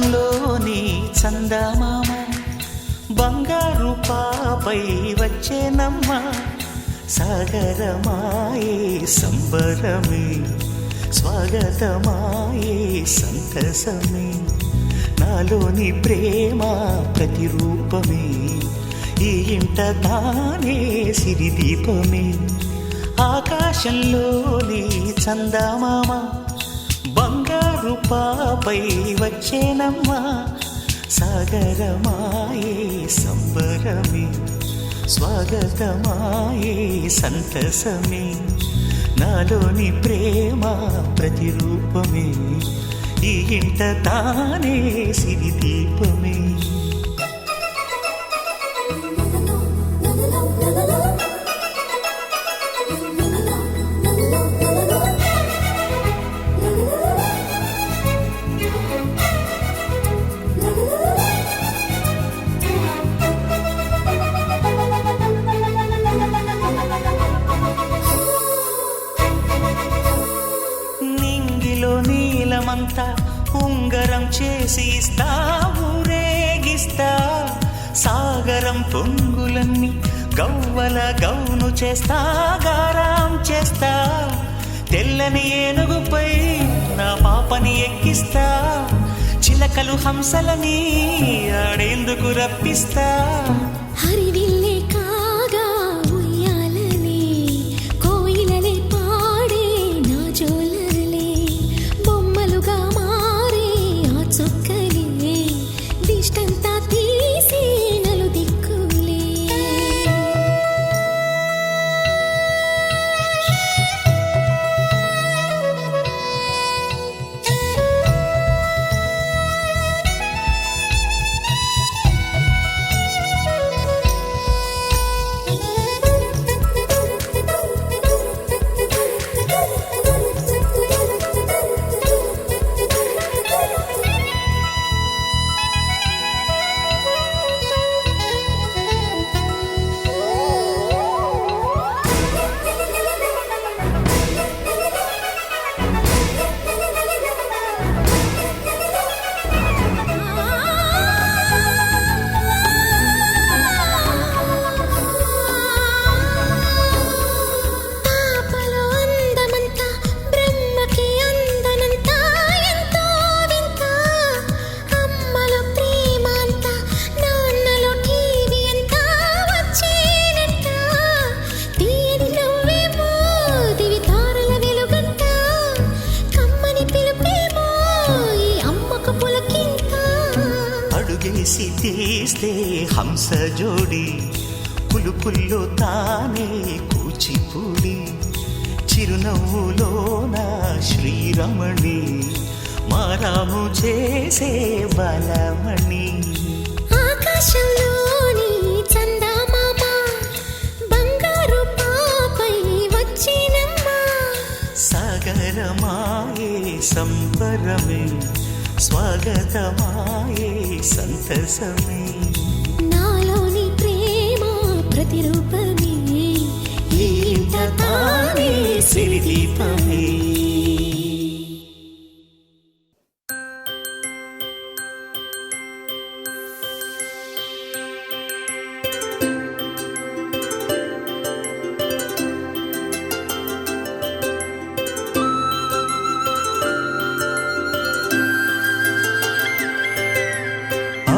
ఆకాశంలోని చందమామ బంగారు పాపై వచ్చేనమ్మ సాగరమాయే సంబరమే స్వాగతమాయే సంతసమే నాలోని ప్రేమ ప్రతిరూపమే ఈ ఇంట తానే సిరిదీపమే ఆకాశంలోని చందమామ బంగారు పాపై వచ్చేనమ్మా సాగరమాయే సంబరమే స్వాగతమాయే సంతసమే నాలోని ప్రేమ ప్రతిరూపమే ఈ ఇంట తానే సిరిదీపమే నీలమంతా ఉంగరం చేసి ఇస్తా ఊరేగిస్తా సాగరం పొంగులన్నీ గవ్వల గౌను చేస్తా గారాం చేస్తా తెల్లని ఏనుగుపై నా పాపని ఎక్కిస్తా చిలకలు హంసలని ఆడేందుకు రప్పిస్తా హరివిల్లే కాగా ఉయ్యాలలే కోయిలలే పాడే నా జోలలే బొమ్మలుగా మారే ఆ చుక్కలే దిష్టంతా తీసి నలు దిక్కులే అడుగేసి తీస్తే హంస జోడి పులుపుల్లో తానే కూచిపూడి చిరునవ్వులోన శ్రీరమణి మారాము చేసే బలమణి ఆకాశంలోని చందమామ బంగారు పాపై వచ్చినమ్మా సాగరమాయే సంబరమే స్వాగతమాయే సంతసమే నాలోని ప్రేమ ప్రతిరూపమే ఈ ఇంట తానే సిరిదీపమే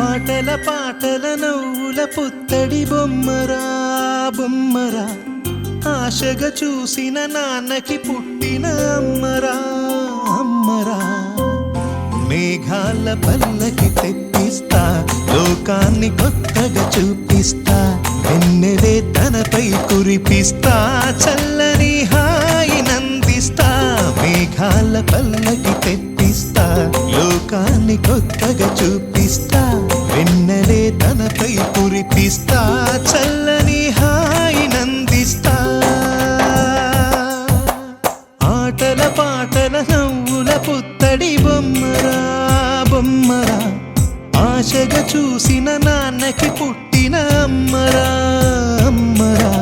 ఆటల పాటల నవ్వుల పుత్తడి బొమ్మరా బొమ్మరా ఆశగా చూసిన నాన్నకి పుట్టిన అమ్మరా అమ్మరా మేఘాల పల్లకి తెప్పిస్తా లోకాన్ని కొత్తగా చూపిస్తా వెన్నెలే తనపై కురిపిస్తా చల్లని హాయి నందిస్తా మేఘాల పల్లకి తెప్పిస్తా లోకాన్ని కొత్తగా చూపిస్తా వెన్నెలే తనపై కురిపిస్తా చల్లని హాయి నందిస్తా ఆటల పాటల నవ్వుల పుత్తడి బొమ్మరా బొమ్మరా ఆశగా చూసిన నాన్నకి పుట్టిన అమ్మరా అమ్మరా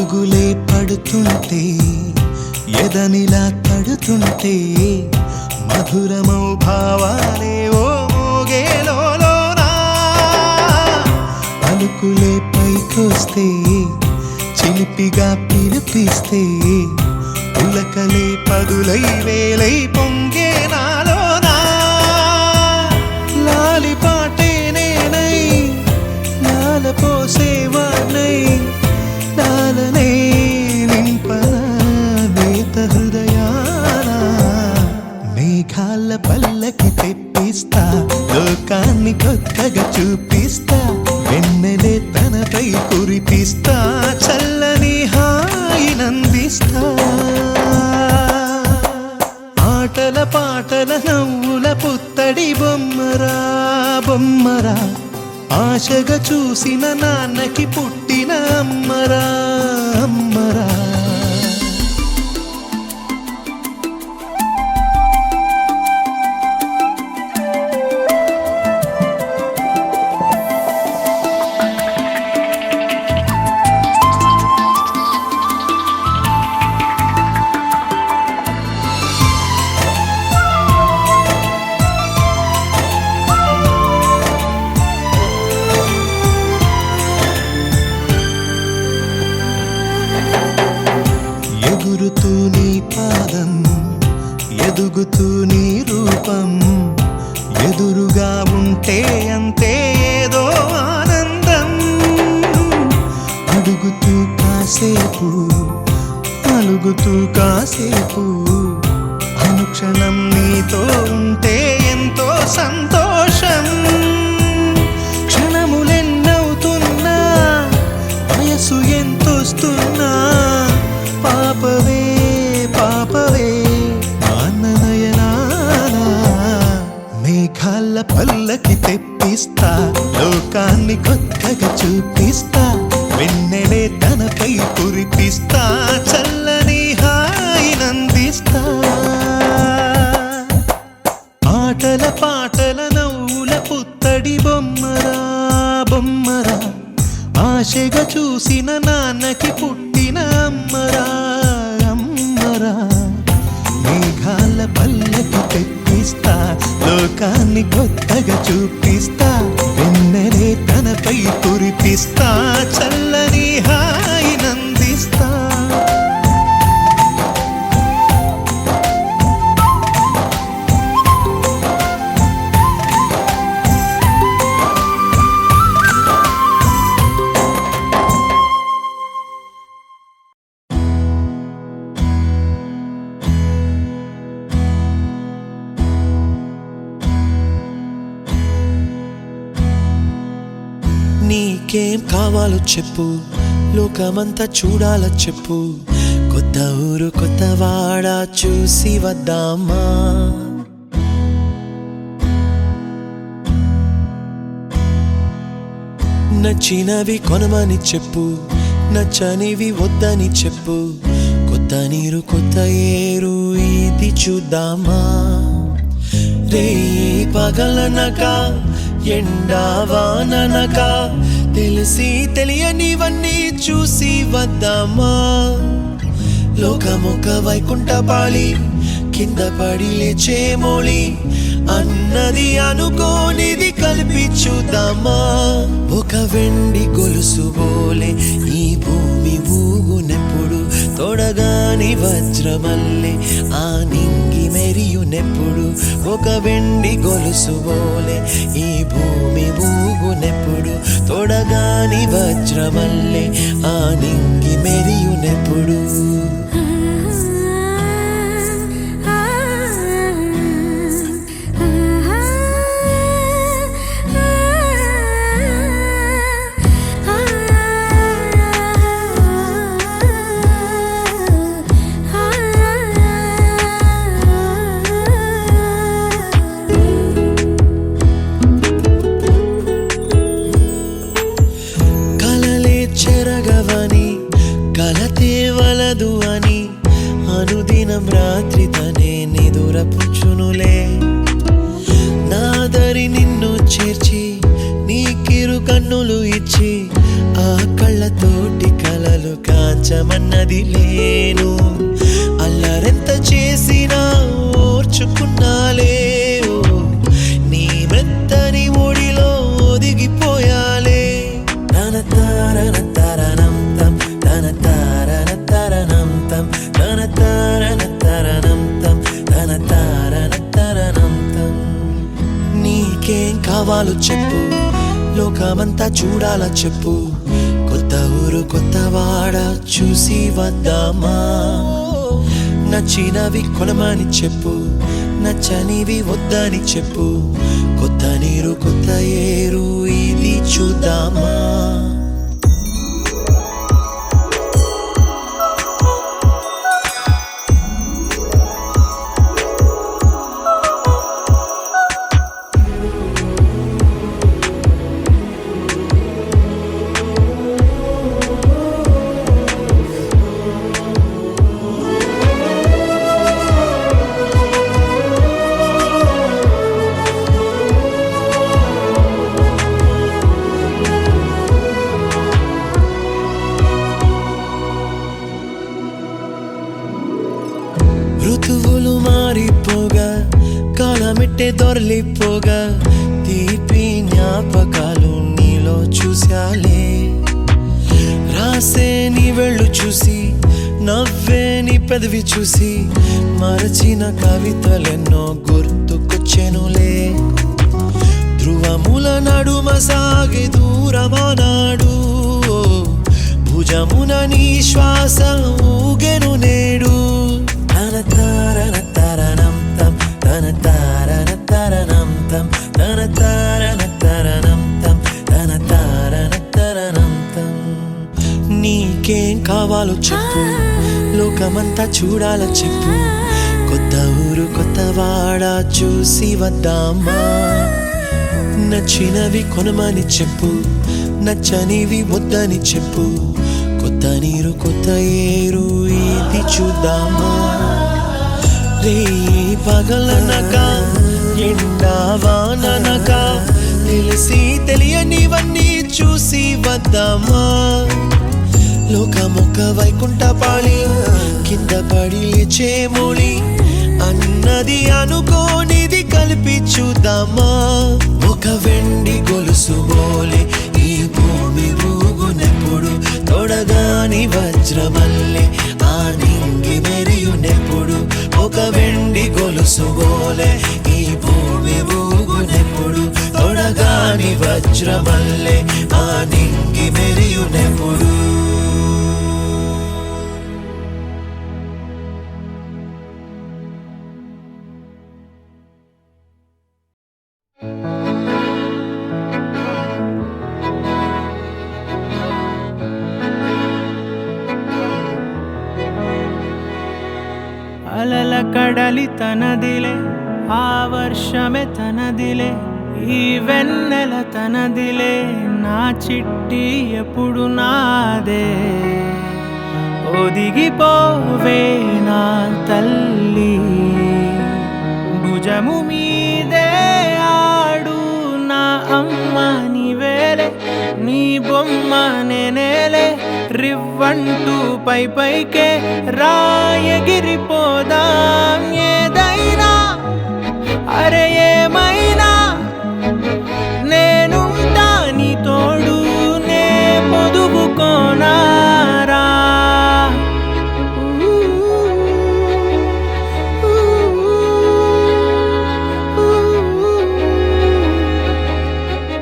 పిడుగులే పడుతుంటే ఎదనిలా తడుతుంటే మధురమౌ భావాలే ఓ మోగేలోనా పలుకులే పైకొస్తే చిలిపిగా పిలిపిస్తే పులకలే పదులై వేలై పొంగే నాలోనా లాలి పాటే నేనై లాల పోసేవాణ్ణై లాలనే నింపన నేత హృదయాన మేఘాల పల్లకి తెప్పిస్తా లోకాన్ని కొత్తగా చూపిస్తా వెన్నెలే తనపై కురిపిస్తా చల్లని హాయినందిస్తా ఆటల పాటల నవ్వుల పుత్తడి బొమ్మరా బొమ్మరా ఆశగా చూసిన నాన్నకి పుట్టిన అమ్మరా అమ్మరా ఎగురుతూ నీ పాదం ఎదుగుతూ నీ రూపం ఎదురుగా ఉంటే అంతే ఏదో ఆనందం అడుగుతూ కాసేపు అలుగుతూ కాసేపు అనుక్షణం నీతో ఉంటే ఎంతో సంతోషం క్షణములెన్నవుతున్నా వయసు ఎంతొస్తున్నా పాపవే పాపవే నాన్ననయనానా మేఘాల పల్లకి తెప్పిస్తా లోకాన్ని కొత్తగా చూపిస్తా వెన్నెలే తనపై కురిపిస్తా చల్లని హాయినందిస్తా ఆటల పాటల నవ్వుల పుత్తడి బొమ్మరా బొమ్మరా ఆశగా చూసిన నాన్నకి పుట్టిన అమ్మరా అమ్మరా మేఘాల పల్లకి తెప్పిస్తా లోకాన్ని కొత్తగా చూపిస్తా వెన్నెలే తనపై కురిపిస్తా చల్లని హాయినందిస్తా నీకేం కావాలో చెప్పు లోకమంతా చూడాలో చెప్పు కొత్త ఊరు కొత్త వాడ చూసి వద్దామా నచ్చినవి కొనమని చెప్పు నచ్చనివి వద్దని చెప్పు కొత్త నీరు కొత్త ఏరు ఇది చూద్దామా రే పగలనక ఎండా వాననక తెలిసి తెలియనివన్నీ చూసి వద్దామా లోకమొక వైకుంఠపాళి కింద పడి లేచే మోళి అన్నది అనుకోనిది కలిపి చూద్దామా ఒక వెండి గొలుసు బోలే ఈ భూమి ఊగునెప్పుడు తొడగాని వజ్రమల్లే ఆ నింగి మెరియునెప్పుడు ఒక వెండి గొలుసు బోలే ఈ భూమి ఊగునెప్పుడు తొడగాని వజ్రమల్లే ఆ నింగి మెరియునెప్పుడు మార్చమన్నది లేను అల్లరెంత చేసినా ఓర్చుకున్నాలే ఓ, నీ మెత్తని ఒడిలో ఒదిగిపోయాలే తన తారన తరణం తం తన తారన తరణం తం తన తారన తరణం తం తన తారన తరణం తం నీకేం కావాలో చెప్పు లోకమంతా చూడాల చెప్పు కొత్త ఊరు కొత్త వాడ చూసి వద్దామా నచ్చినవి కొనమని చెప్పు నచ్చనివి వద్దని చెప్పు కొత్త నీరు కొత్త ఏరు ఇది చూద్దామా ఋతువులు మారిపోగా కాలమెట్టే దొరలిపోగా తీపి జ్ఞాపకాలు నీలో చూశాలే రాసే నీ వెళ్ళు చూసి నవ్వే నీ పెదవి చూసి మరచిన కవితలెన్నో గుర్తుకొచ్చెనులే ధ్రువముల నడుమ సాగే దూరమానాడు భుజమున నీ శ్వాస ఊగెను నేడు తన తారన తరణం తం తన తారన తరణం తం తన తారన తరణం తం తన తారన తరణం తం నీకేం కావాలో చెప్పు లోకమంతా చూడాల చెప్పు కొత్త ఊరు కొత్త వాడ చూసి వద్దామా నచ్చినవి కొనమని చెప్పు నచ్చనివి వద్దని చెప్పు కొత్త నీరు కొత్త ఏరు ఇది చూద్దామా రే పగలనక ఎండా వాననక తెలిసి తెలియనివన్నీ చూసి వద్దామా లోకమొక్క వైకుంఠపాళి కింద పడి లేచే మోళి అన్నది అనుకోనిది కలిపి చూద్దామా ఒక వెండి గొలుసు బోలే ఈ భూమి ఊగునెప్పుడు తొడగాని వజ్రమల్లె ఆ నింగి మెరియునెప్పుడు ఒక వెండి గొలుసు బోలే ఈ భూమి ఊగునెప్పుడు తొడగాని వజ్రమల్లె ఆ నింగి మెరియునెప్పుడు అలల కడలి తనదిలే ఆ వర్షమే తనదిలే ఈ వెన్నెల తనదిలే నా చిట్టి ఎప్పుడు నాదే ఒదిగిపోవే నా తల్లి భుజము మీదే ఆడు నా అమ్మ నీవేలే నీ బొమ్మ నేనేలే రివ్వంటూ పై పైకే రాయగిరిపోదాం ఏదైనా అరే ఏమైనా నేనుంటా నీ తోడు నే పొదుపుకోనారా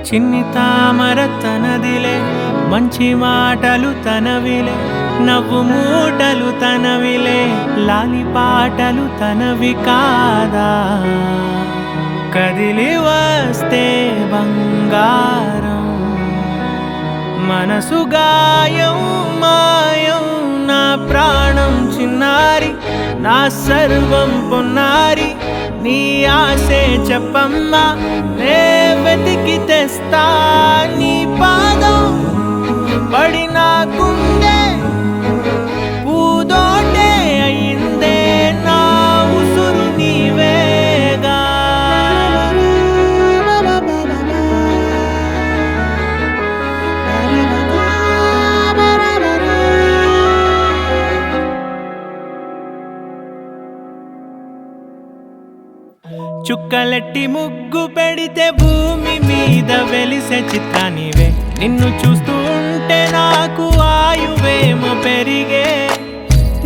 చిన్ని తామర తనదిలే మంచి మాటలు తనవిలే నవ్వు మూటలు తనవిలే లాలి పాటలు తనవి కాదా కదిలి వస్తే బంగారం మనసు గాయం మాయం నా ప్రాణం చిన్నారి నా సర్వం పొన్నారి నీ ఆశే చెప్పమ్మా నే వెతికి తెస్తా నీ పాదం పడి నాకుందే పూదోటే అయిందే నా ఉసురు నీవేగా చుక్కలెట్టి ముగ్గు పెడితే భూమి మీద వెలిసే చిత్రానివే నిన్ను చూస్తూ ఉంటే నాకు ఆయువేమో పెరిగే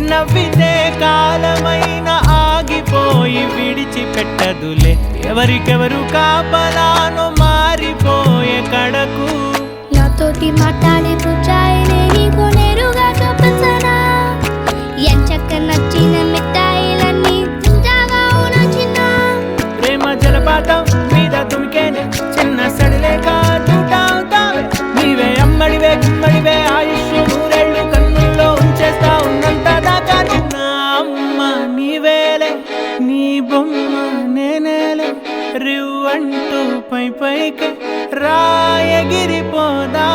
నవ్వితే కాలమైన ఆగిపోయి విడిచిపెట్టదులే ఎవరికెవరు కాపలానో మారిపోయే కడకు నాతోటి మాట్లాడే పుచ్చాయిలే నీకు నేరుగా చూపించనా ఎంచక్క నచ్చిన మిఠాయిలన్నీ తింటాగా చిన్న ప్రేమ జలపాతం మీద తుమికేనే చిన్న సడిలేక చూటావుతావే నీవే అమ్మడివే గుమ్మడివే ఆయుష్ నూరేళ్ళు కన్నుల్లో ఉంచేస్తా ఉన్నంత దాకా నా అమ్మ నీవేలే నీ బొమ్మ నేనేలే రివ్వంటూ పై పైకి రాయగిరిపోదా